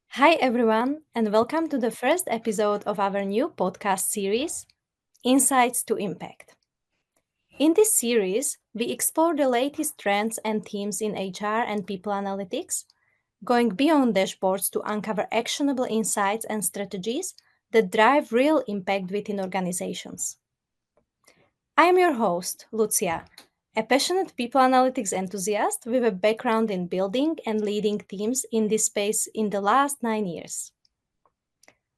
Hi, everyone, and welcome to the first episode of our new podcast series, Insights to Impact. In this series, we explore the latest trends and themes in HR and people analytics, going beyond dashboards to uncover actionable insights and strategies that drive real impact within organizations. I am your host, Lucia, a passionate people analytics enthusiast with a background in building and leading teams in this space in the last 9 years.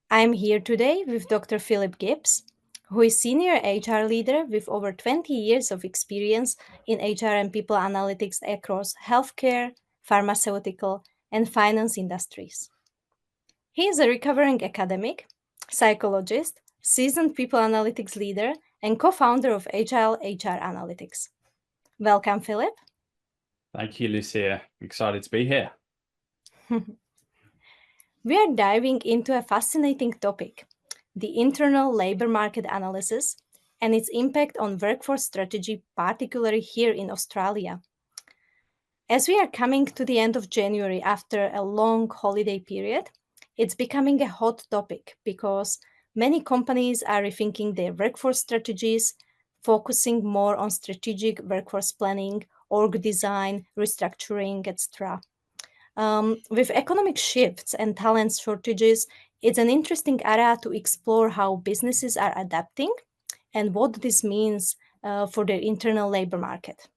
I am here today with Dr. Philip Gibbs, who is Senior HR Leader with over 20 years of experience in HR and people analytics across healthcare, pharmaceutical, and finance industries. He is a recovering academic, psychologist, seasoned people analytics leader, and co-founder of Agile HR Analytics. Welcome, Philip. Thank you, Lucia. Excited to be here. We are diving into a fascinating topic, the internal labor market analysis and its impact on workforce strategy, particularly here in Australia. As we are coming to the end of January after a long holiday period, it's becoming a hot topic because many companies are rethinking their workforce strategies, focusing more on strategic workforce planning, org design, restructuring, etc. With economic shifts and talent shortages, it's an interesting area to explore how businesses are adapting and what this means for their internal labor market.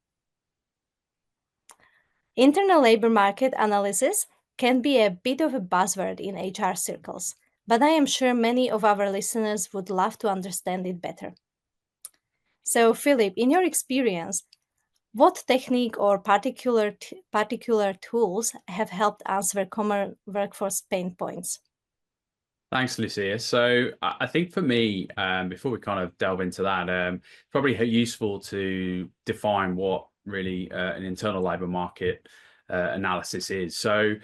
Internal labor market analysis can be a bit of a buzzword in HR circles, but I am sure many of our listeners would love to understand it better. So, Philip, in your experience, what technique or particular tools have helped answer common workforce pain points? Thanks, Lucia. So I think for me, before we kind of delve into that, probably useful to define what really an internal labor market analysis is. So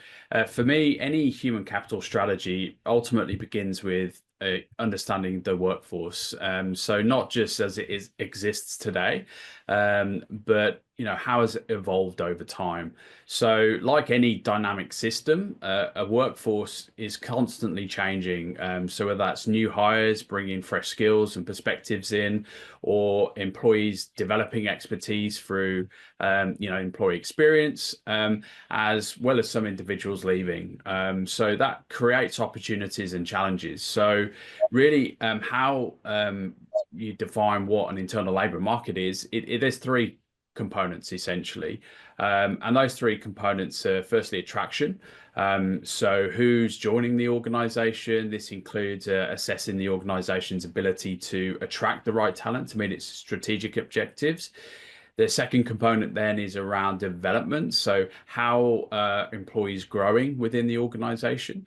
for me, any human capital strategy ultimately begins with understanding the workforce. So not just as it exists today, but how has it evolved over time? So like any dynamic system, a workforce is constantly changing. So whether that's new hires bringing fresh skills and perspectives in, or employees developing expertise through employee experience, as well as some individuals leaving. So that creates opportunities and challenges. So really, how you define what an internal labor market is, there's three components essentially. And those three components are firstly attraction. So who's joining the organization? This includes assessing the organization's ability to attract the right talent to meet its strategic objectives. The second component then is around development. So how employees growing within the organization.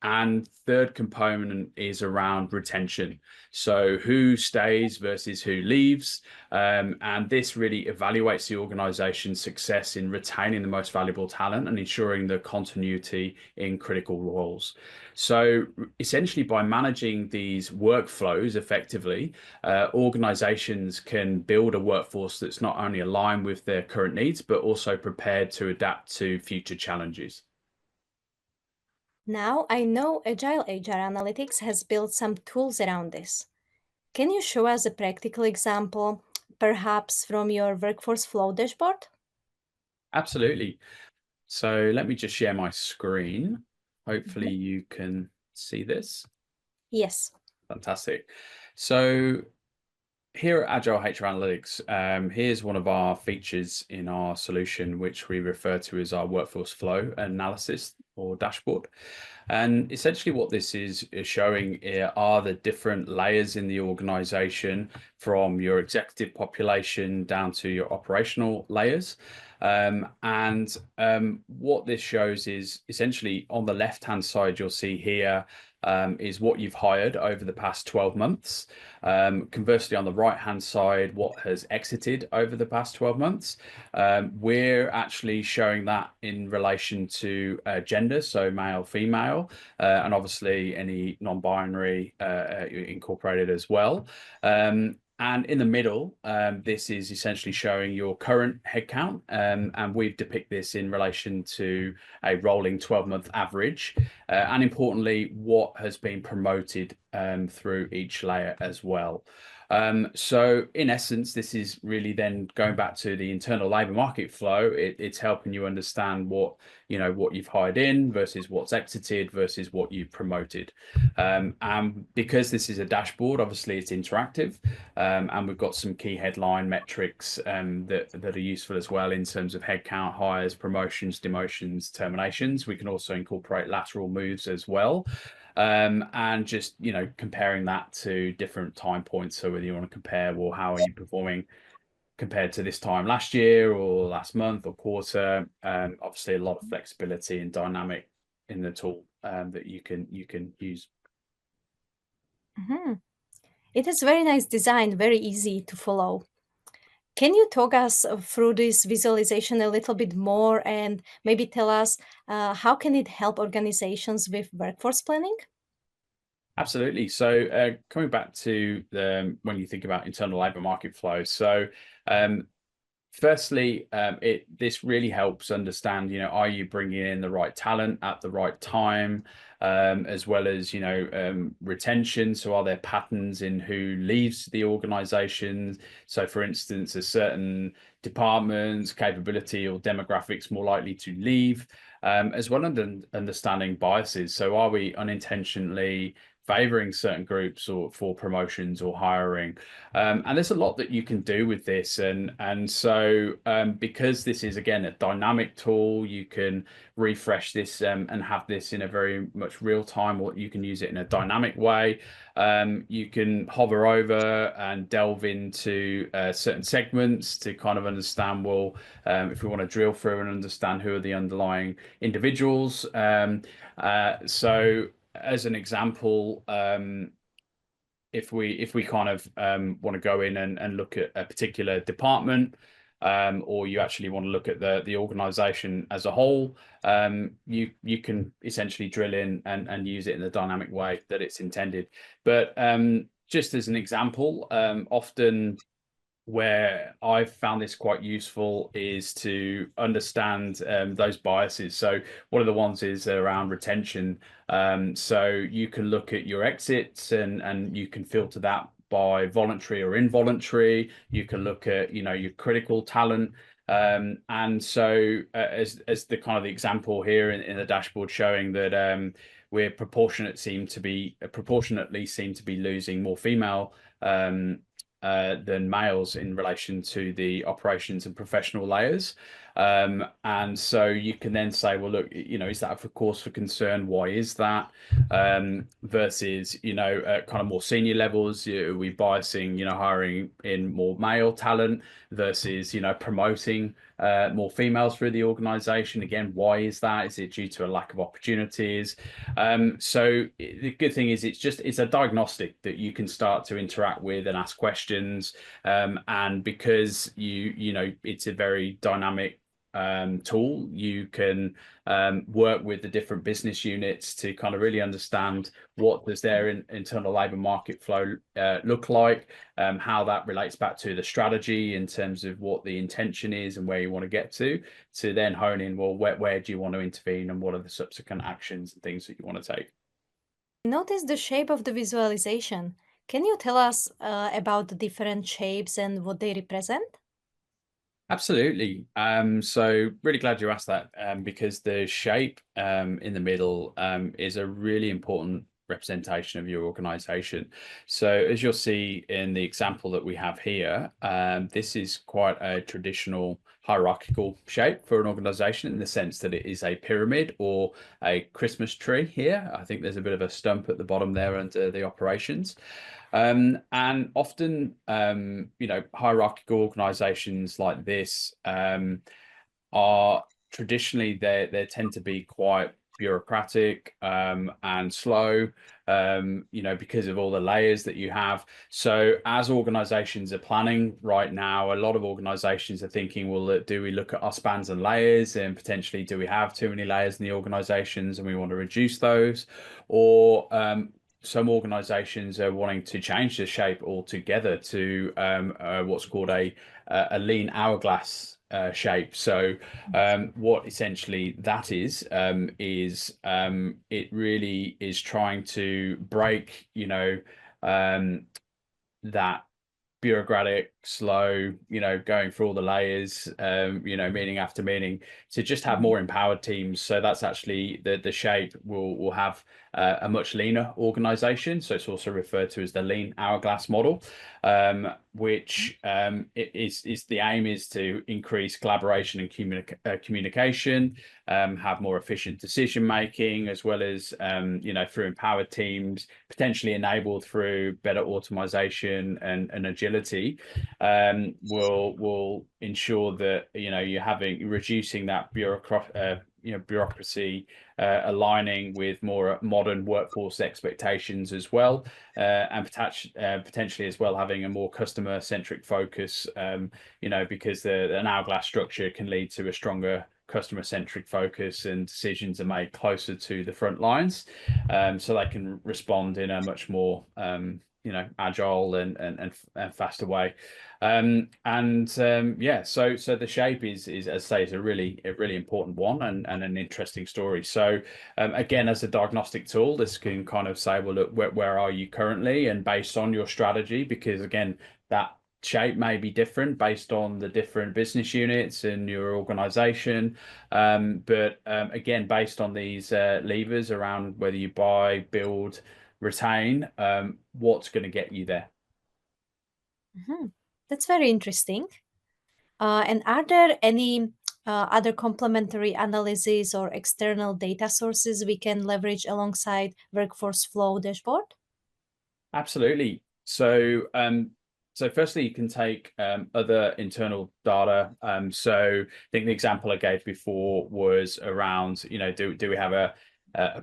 And third component is around retention. So who stays versus who leaves. And this really evaluates the organization's success in retaining the most valuable talent and ensuring the continuity in critical roles. So essentially, by managing these workflows effectively, organizations can build a workforce that's not only aligned with their current needs, but also prepared to adapt to future challenges. Now, I know Agile HR Analytics has built some tools around this. Can you show us a practical example, perhaps from your workforce flow dashboard? Absolutely. So let me just share my screen. Hopefully you can see this. Yes. Fantastic. So here at Agile HR Analytics, here's one of our features in our solution, which we refer to as our workforce flow analysis or dashboard. And essentially what this is showing are the different layers in the organization, from your executive population down to your operational layers. What this shows is essentially on the left-hand side, you'll see here is what you've hired over the past 12 months. Conversely, on the right-hand side, what has exited over the past 12 months. We're actually showing that in relation to gender, so male, female, and obviously any non-binary incorporated as well. And in the middle, this is essentially showing your current headcount, and we've depict this in relation to a rolling 12-month average, and importantly, what has been promoted through each layer as well. So in essence, this is really then going back to the internal labour market flow. It's helping you understand what you've hired in versus what's exited versus what you've promoted. And because this is a dashboard, obviously it's interactive, and we've got some key headline metrics that are useful as well in terms of headcount, hires, promotions, demotions, terminations. We can also incorporate lateral moves as well. And just comparing that to different time points. So whether you want to compare, well, how are you performing compared to this time last year or last month or quarter? Obviously, a lot of flexibility and dynamic in the tool that you can use. Mhm. It is very nice design, very easy to follow. Can you talk us through this visualization a little bit more and maybe tell us how can it help organizations with workforce planning? Absolutely. So coming back to when you think about internal labour market flow, so um, firstly, this really helps understand, are you bringing in the right talent at the right time, as well as, retention. So are there patterns in who leaves the organization? So for instance, a certain department's capability or demographics more likely to leave, as well as understanding biases. So are we unintentionally favoring certain groups or for promotions or hiring? And there's a lot that you can do with this. And so because this is, again, a dynamic tool, you can refresh this and have this in a very much real time, or you can use it in a dynamic way. You can hover over and delve into certain segments to kind of understand, well, if we want to drill through and understand who are the underlying individuals. So as an example, if we kind of want to go in and look at a particular department, or you actually want to look at the organization as a whole, you can essentially drill in and use it in the dynamic way that it's intended. But just as an example, often where I've found this quite useful is to understand those biases. So one of the ones is around retention. So you can look at your exits and you can filter that by voluntary or involuntary. You can look at your critical talent. And so as the kind of the example here in the dashboard showing that we're proportionately seem to be losing more female than males in relation to the operations and professional layers. And so you can then say, well, look, is that a cause for concern? Why is that? Versus, at kind of more senior levels, are we biasing, hiring in more male talent versus, promoting more females through the organization? Again, why is that? Is it due to a lack of opportunities? So the good thing is it's a diagnostic that you can start to interact with and ask questions. And because it's a very dynamic tool, you can work with the different business units to kind of really understand what does their internal labour market flow look like, how that relates back to the strategy in terms of what the intention is and where you want to get to then hone in, well, where do you want to intervene and what are the subsequent actions and things that you want to take. Notice the shape of the visualization. Can you tell us about the different shapes and what they represent? Absolutely. So really glad you asked that, because the shape in the middle is a really important representation of your organization. So as you'll see in the example that we have here, this is quite a traditional hierarchical shape for an organization in the sense that it is a pyramid or a Christmas tree here. I think there's a bit of a stump at the bottom there under the operations. And often, hierarchical organizations like this are traditionally they tend to be quite bureaucratic and slow, because of all the layers that you have. So as organizations are planning right now, a lot of organizations are thinking, well, do we look at our spans and layers and potentially do we have too many layers in the organizations and we want to reduce those? Or some organizations are wanting to change the shape altogether to what's called a lean hourglass shape. So what essentially that is it really is trying to break, that bureaucratic, slow, going through all the layers, meeting after meeting, to just have more empowered teams. So that's actually the shape will have a much leaner organization. So it's also referred to as the lean hourglass model, which is the aim is to increase collaboration and communication, have more efficient decision making, as well as through empowered teams, potentially enabled through better automation and agility, will ensure that you're reducing that bureaucracy, aligning with more modern workforce expectations as well, and potentially as well having a more customer centric focus, because an hourglass structure can lead to a stronger customer centric focus, and decisions are made closer to the front lines, so they can respond in a much more agile and faster way. So the shape is as I say, is a really important one, and an interesting story. So again, as a diagnostic tool, this can kind of say, well, look, where are you currently, and based on your strategy, because again, that shape may be different based on the different business units in your organization, but again, based on these levers around whether you buy, build, retain, what's going to get you there. That's very interesting. And are there any other complementary analysis or external data sources we can leverage alongside Workforce Flow dashboard? Absolutely. So firstly, you can take other internal data. So I think the example I gave before was around, do we have a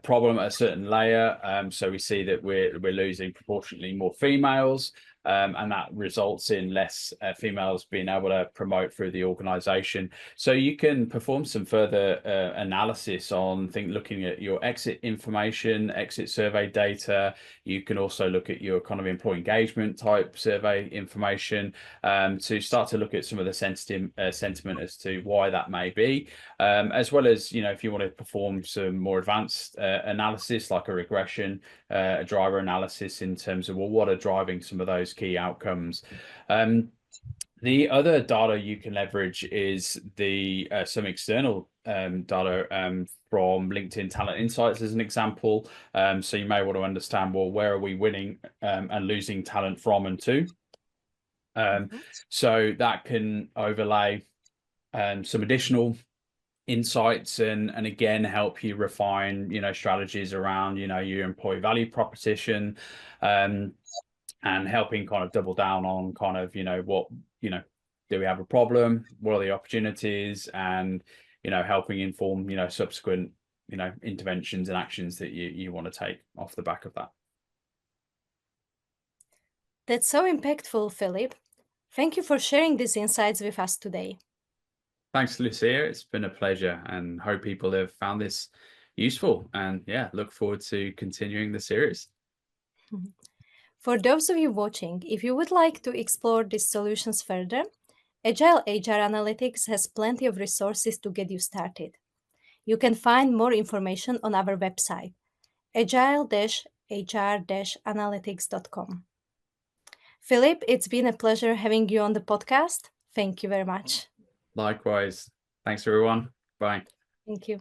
problem at a certain layer? So we see that we're losing proportionately more females, and that results in less females being able to promote through the organization. So you can perform some further analysis on looking at your exit information, exit survey data. You can also look at your kind of employee engagement type survey information, to start to look at some of the sentiment as to why that may be, as well as, if you want to perform some more advanced analysis, like a regression, a driver analysis, in terms of, well, what are driving some of those key outcomes. The other data you can leverage is some external data from LinkedIn Talent Insights, as an example. So you may want to understand, well, where are we winning and losing talent from and to? So that can overlay some additional insights, and again help you refine strategies around your employee value proposition, and helping kind of double down on kind of what do we have a problem, what are the opportunities, and helping inform subsequent interventions and actions that you want to take off the back of that. That's so impactful, Philip. Thank you for sharing these insights with us today. Thanks, Lucia. It's been a pleasure, and hope people have found this useful, and look forward to continuing the series. For those of you watching, if you would like to explore these solutions further, Agile HR Analytics has plenty of resources to get you started. You can find more information on our website, agile-hr-analytics.com. Philip, it's been a pleasure having you on the podcast. Thank you very much. Likewise. Thanks, everyone. Bye. Thank you.